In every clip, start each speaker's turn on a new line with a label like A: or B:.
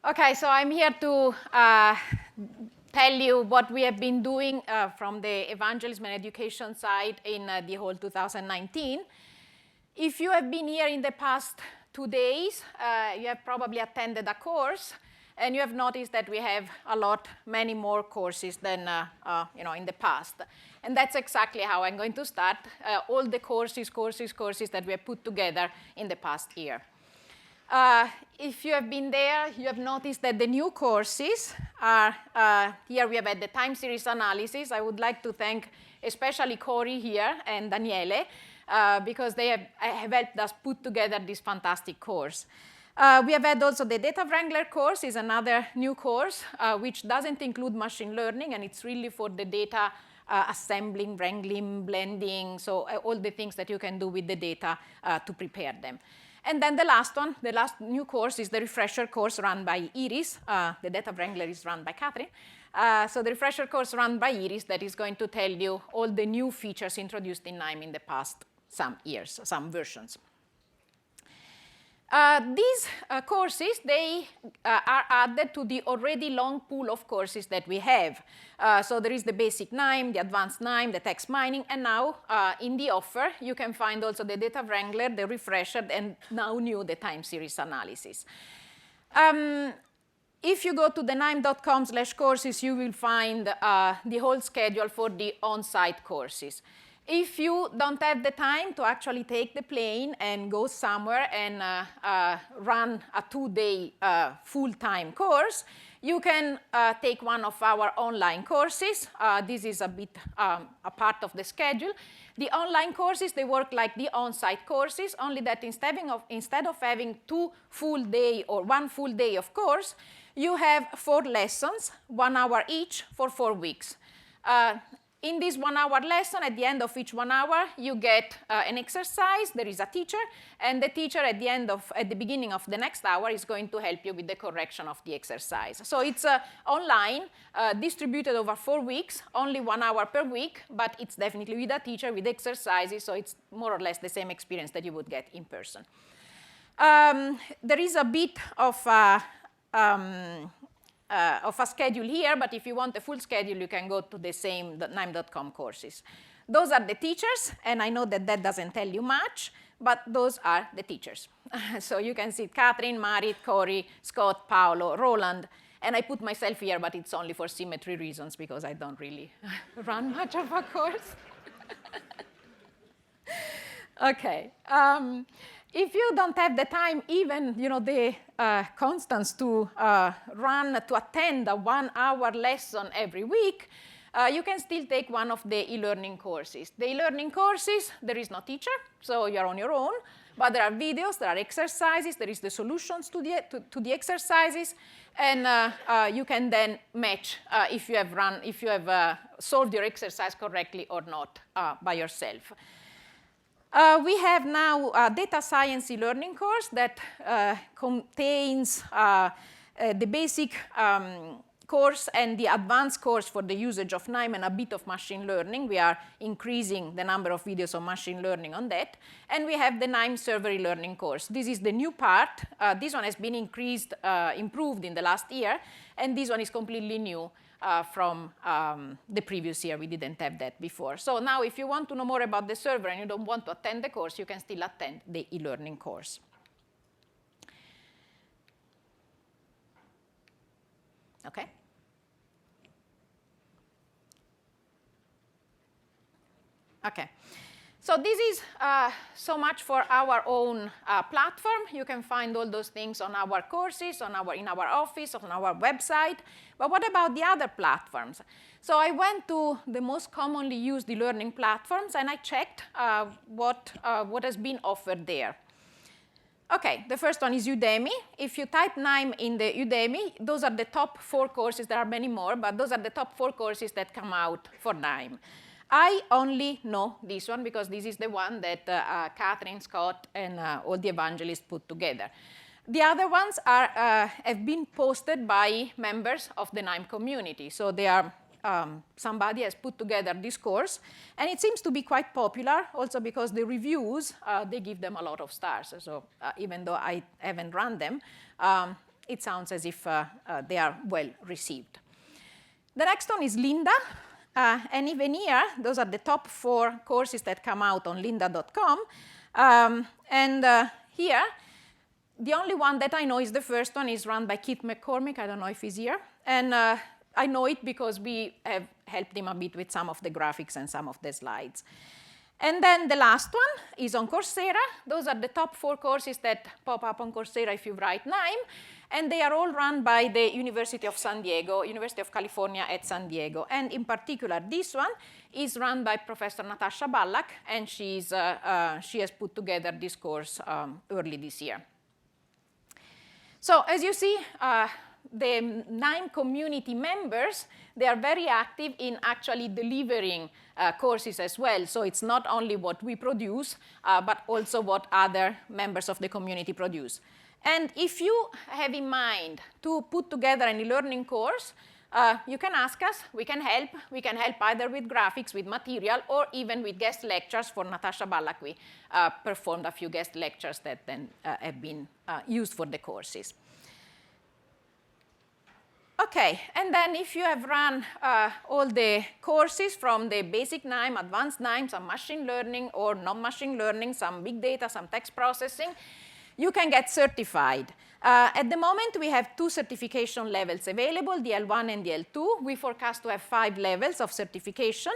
A: Okay, so I'm here to tell you what we have been doing from the evangelism and education side in the whole 2019. If you have been here in the past 2 days, you have probably attended a course, and you have noticed that we have many more courses than in the past. And that's exactly how I'm going to start, all the courses that we have put together in the past year. If you have been there, you have noticed that the new courses are, here we have had the time series analysis. I would like to thank especially Corey here and Daniele, because they have helped us put together this fantastic course. We have had also the Data Wrangler course is another new course, which doesn't include machine learning, and it's really for the data assembling, wrangling, blending, so all the things that you can do with the data to prepare them. And then the last new course is the refresher course run by Iris. The Data Wrangler is run by Catherine. So the refresher course run by Iris that is going to tell you all the new features introduced in KNIME in the past some years, some versions. These courses, they are added to the already long pool of courses that we have. So there is the basic KNIME, the advanced KNIME, the text mining, and now in the offer, you can find also the Data Wrangler, the refresher, and now new, the time series analysis. If you go to the knime.com/courses, you will find the whole schedule for the on-site courses. If you don't have the time to actually take the plane and go somewhere and run a 2-day full-time course, you can take one of our online courses. This is a bit a part of the schedule. The online courses, they work like the on-site courses, only that instead of having 2 full day or 1 full day of course, you have 4 lessons, 1 hour each for 4 weeks. In this 1-hour lesson, at the end of each 1 hour, you get an exercise. There is a teacher, and the teacher at the beginning of the next hour is going to help you with the correction of the exercise. So it's online, distributed over 4 weeks, only 1 hour per week, but it's definitely with a teacher, with exercises, so it's more or less the same experience that you would get in person. There is a bit of a schedule here, but if you want a full schedule, you can go to the same knime.com courses. Those are the teachers, and I know that doesn't tell you much, but those are the teachers. So you can see Catherine, Marit, Corey, Scott, Paolo, Roland, and I put myself here, but it's only for symmetry reasons because I don't really run much of a course. Okay. If you don't have the time, even the constants to attend a 1-hour lesson every week, you can still take one of the e-learning courses. The e-learning courses, there is no teacher, so you're on your own, but there are videos, there are exercises, there is the solutions to the exercises, and you can then match if you have solved your exercise correctly or not by yourself. We have now a data science e-learning course that contains the basic course and the advanced course for the usage of KNIME and a bit of machine learning. We are increasing the number of videos of machine learning on that. And we have the KNIME server e-learning course. This is the new part. This one has been improved in the last year, and this one is completely new. From the previous year. We didn't have that before. So now if you want to know more about the server and you don't want to attend the course, you can still attend the e-learning course. Okay. Okay. So this is so much for our own platform. You can find all those things on our courses, in our office, on our website. But what about the other platforms? So I went to the most commonly used e-learning platforms, and I checked what has been offered there. Okay, the first one is Udemy. If you type KNIME in the Udemy, those are the top 4 courses. There are many more, but those are the top 4 courses that come out for KNIME. I only know this one because this is the one that Catherine, Scott, and all the evangelists put together. The other ones have been posted by members of the KNIME community. So they are somebody has put together this course, and it seems to be quite popular also because the reviews, they give them a lot of stars. So even though I haven't run them, it sounds as if they are well received. The next one is Lynda. And even here, those are the top 4 courses that come out on lynda.com. Here, the only one that I know is the first one is run by Keith McCormick. I don't know if he's here. And I know it because we have helped him a bit with some of the graphics and some of the slides. And then the last one is on Coursera. Those are the top 4 courses that pop up on Coursera if you write KNIME. And they are all run by the University of San Diego, University of California at San Diego. And in particular, this one is run by Professor Natasha Ballak, and she has put together this course early this year. So as you see, the KNIME community members, they are very active in actually delivering courses as well. So it's not only what we produce, but also what other members of the community produce. And if you have in mind to put together an e-learning course, you can ask us. We can help. We can help either with graphics, with material, or even with guest lectures. For Natasha Ballak, we performed a few guest lectures that then have been used for the courses. OK, and then if you have run all the courses from the basic KNIME, advanced KNIME, some machine learning or non-machine learning, some big data, some text processing, you can get certified. At the moment, we have 2 certification levels available, the L1 and the L2. We forecast to have 5 levels of certification.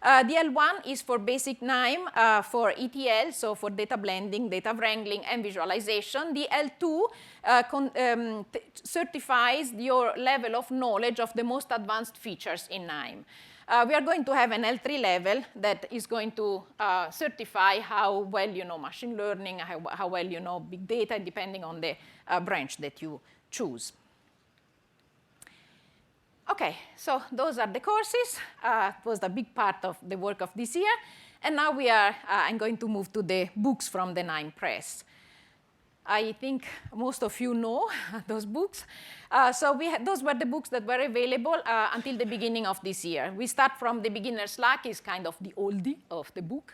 A: The L1 is for basic KNIME for ETL, so for data blending, data wrangling, and visualization. The L2 certifies your level of knowledge of the most advanced features in KNIME. We are going to have an L3 level that is going to certify how well you know machine learning, how well you know big data, depending on the branch that you choose. OK, so those are the courses. It was the big part of the work of this year. And now I'm going to move to the books from the KNIME Press. I think most of you know those books. Those were the books that were available until the beginning of this year. We start from the beginner's luck, is kind of the oldie of the book.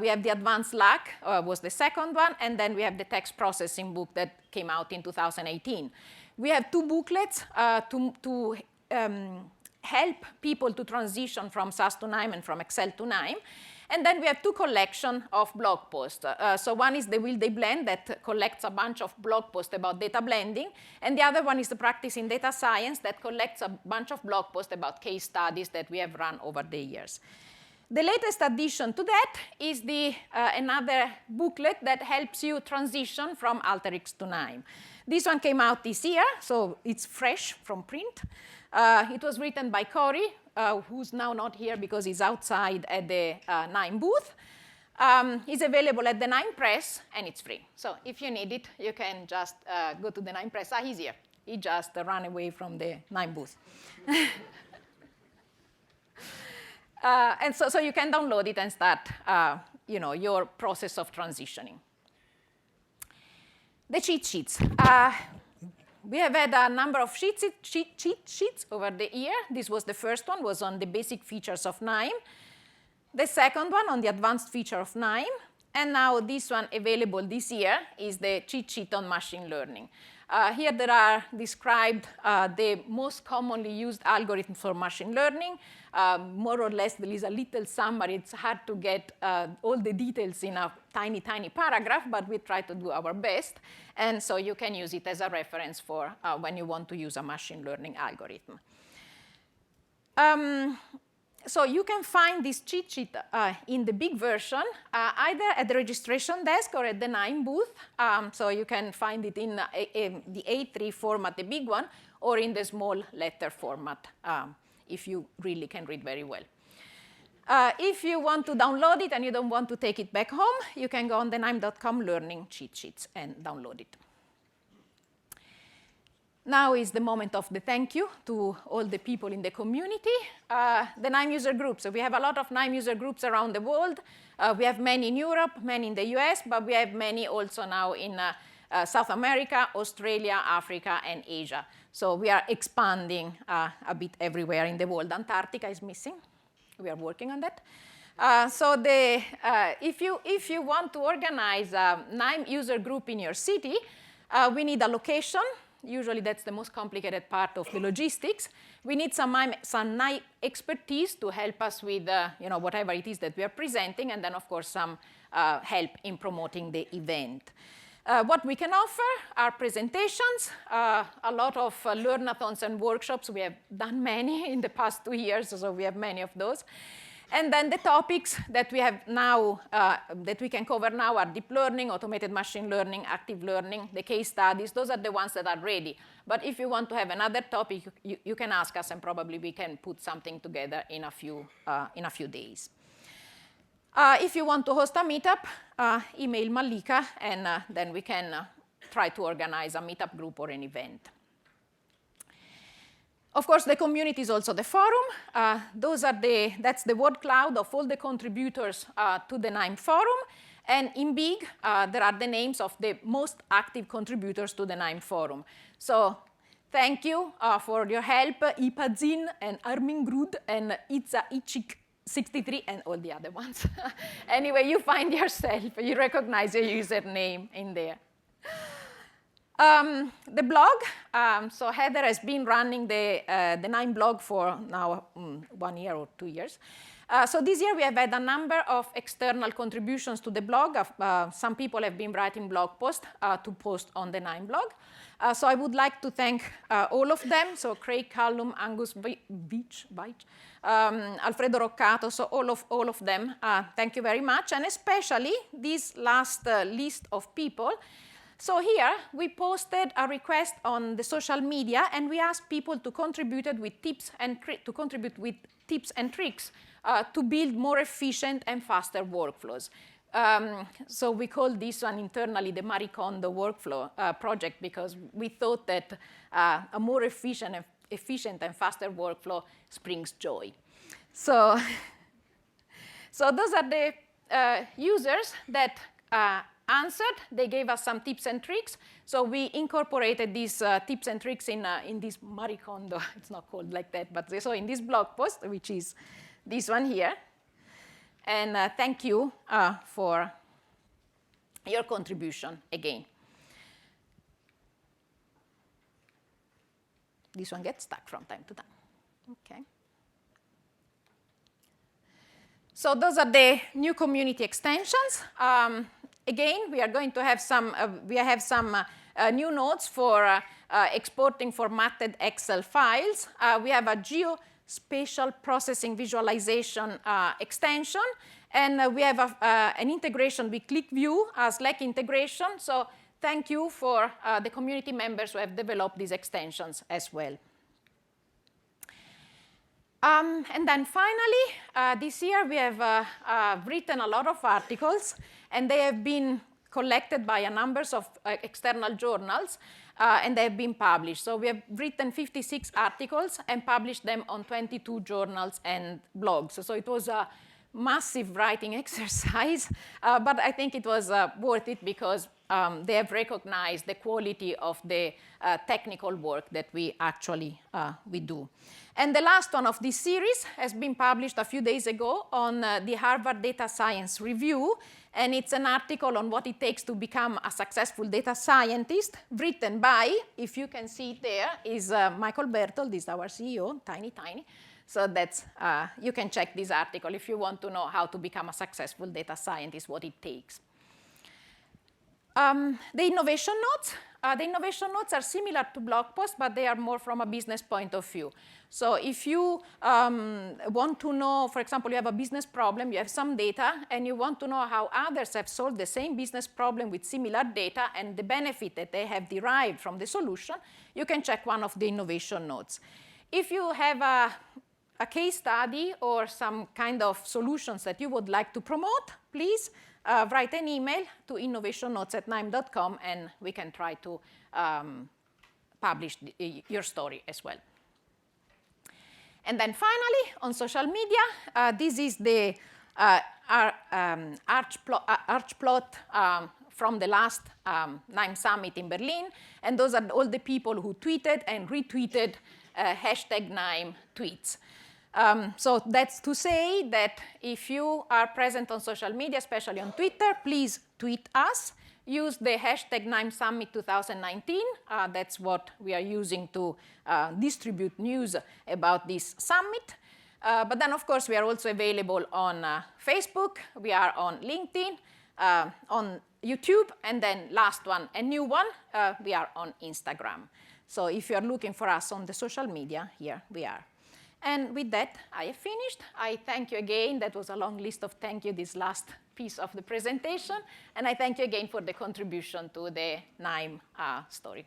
A: We have the advanced luck, was the second one, and then we have the text processing book that came out in 2018. We have 2 booklets to help people to transition from SAS to KNIME and from Excel to KNIME. And then we have 2 collections of blog posts. So one is the Will They Blend that collects a bunch of blog posts about data blending. And the other one is the Practice in Data Science that collects a bunch of blog posts about case studies that we have run over the years. The latest addition to that is another booklet that helps you transition from Alteryx to KNIME. This one came out this year, so it's fresh from print. It was written by Cory, who's now not here because he's outside at the KNIME booth. It's available at the KNIME Press, and it's free. So if you need it, you can just go to the KNIME Press. He's here. He just ran away from the KNIME booth. And so you can download it and start your process of transitioning. The cheat sheets. We have had a number of cheat sheets over the year. This was the first one, was on the basic features of KNIME. The second one on the advanced feature of KNIME. And now this one available this year is the cheat sheet on machine learning. Here there are described the most commonly used algorithms for machine learning. More or less, there is a little summary. It's hard to get all the details in a tiny, tiny paragraph, but we try to do our best. And so you can use it as a reference for when you want to use a machine learning algorithm. So you can find this cheat sheet in the big version, either at the registration desk or at the KNIME booth. So you can find it in the A3 format, the big one, or in the small letter format, if you really can read very well. If you want to download it and you don't want to take it back home, you can go on the KNIME.com learning cheat sheets and download it. Now is the moment of the thank you to all the people in the community, the KNIME user groups. So we have a lot of KNIME user groups around the world. We have many in Europe, many in the US, but we have many also now in South America, Australia, Africa, and Asia. So we are expanding a bit everywhere in the world. Antarctica is missing. We are working on that. So if you want to organize a KNIME user group in your city, we need a location. Usually that's the most complicated part of the logistics. We need some NIME expertise to help us with whatever it is that we are presenting, and then, of course, some help in promoting the event. What we can offer are presentations, a lot of learnathons and workshops. We have done many in the past 2 years, so we have many of those. And then the topics that we have now, that we can cover now are deep learning, automated machine learning, active learning, the case studies. Those are the ones that are ready. But if you want to have another topic, you can ask us, and probably we can put something together in a few days. If you want to host a meetup, email Malika, and then we can try to organize a meetup group or an event. Of course, the community is also the forum. That's the word cloud of all the contributors to the KNIME forum. And in big, there are the names of the most active contributors to the KNIME forum. So thank you for your help, Ipadzin and Armingrud and Itza Ichik 63 and all the other ones. Anyway, you find yourself, you recognize your username in there. The blog, so Heather has been running the KNIME blog for now 1 year or 2 years. So this year we have had a number of external contributions to the blog. Some people have been writing blog posts to post on the KNIME blog. So I would like to thank all of them. So Craig Callum, Angus Beach, Alfredo Roccato, so all of them. Thank you very much. And especially this last list of people. So here we posted a request on the social media, and we asked people to contribute with tips and tricks to build more efficient and faster workflows. So we call this one internally the Marie Kondo workflow project, because we thought that a more efficient and faster workflow brings joy. So those are the users that answered. They gave us some tips and tricks. So we incorporated these tips and tricks in this Marie Kondo. It's not called like that, but so in this blog post, which is this one here. And thank you for your contribution again. This one gets stuck from time to time. Okay. So those are the new community extensions. Again, we are going to have some, new nodes for exporting formatted Excel files. We have a geospatial processing visualization extension, and we have an integration with ClickView, a Slack integration. So thank you for the community members who have developed these extensions as well. And then finally, this year we have written a lot of articles, and they have been collected by a number of external journals, and they have been published. So we have written 56 articles and published them on 22 journals and blogs. So it was a massive writing exercise, but I think it was worth it, because they have recognized the quality of the technical work that we actually do. And the last one of this series has been published a few days ago on the Harvard Data Science Review, and it's an article on what it takes to become a successful data scientist, written by, if you can see it there, is Michael Berthold, is our CEO, tiny. So that's, you can check this article if you want to know how to become a successful data scientist, what it takes. The innovation notes. The innovation notes are similar to blog posts, but they are more from a business point of view. So if you want to know, for example, you have a business problem, you have some data, and you want to know how others have solved the same business problem with similar data and the benefit that they have derived from the solution, you can check one of the innovation notes. If you have a case study or some kind of solutions that you would like to promote, please write an email to innovationnotes@knime.com, and we can try to publish your story as well. And then finally, on social media, this is the arch plot from the last KNIME Summit in Berlin. And those are all the people who tweeted and retweeted hashtag KNIME tweets. So that's to say that if you are present on social media, especially on Twitter, please tweet us. use the hashtag KNIME Summit 2019. That's what we are using to distribute news about this summit. But then, of course, we are also available on Facebook. We are on LinkedIn, on YouTube, and then last one, a new one, we are on Instagram. So if you're looking for us on the social media, here we are. And with that, I have finished. I thank you again. That was a long list of thank you, this last piece of the presentation. And I thank you again for the contribution to the KNIME story.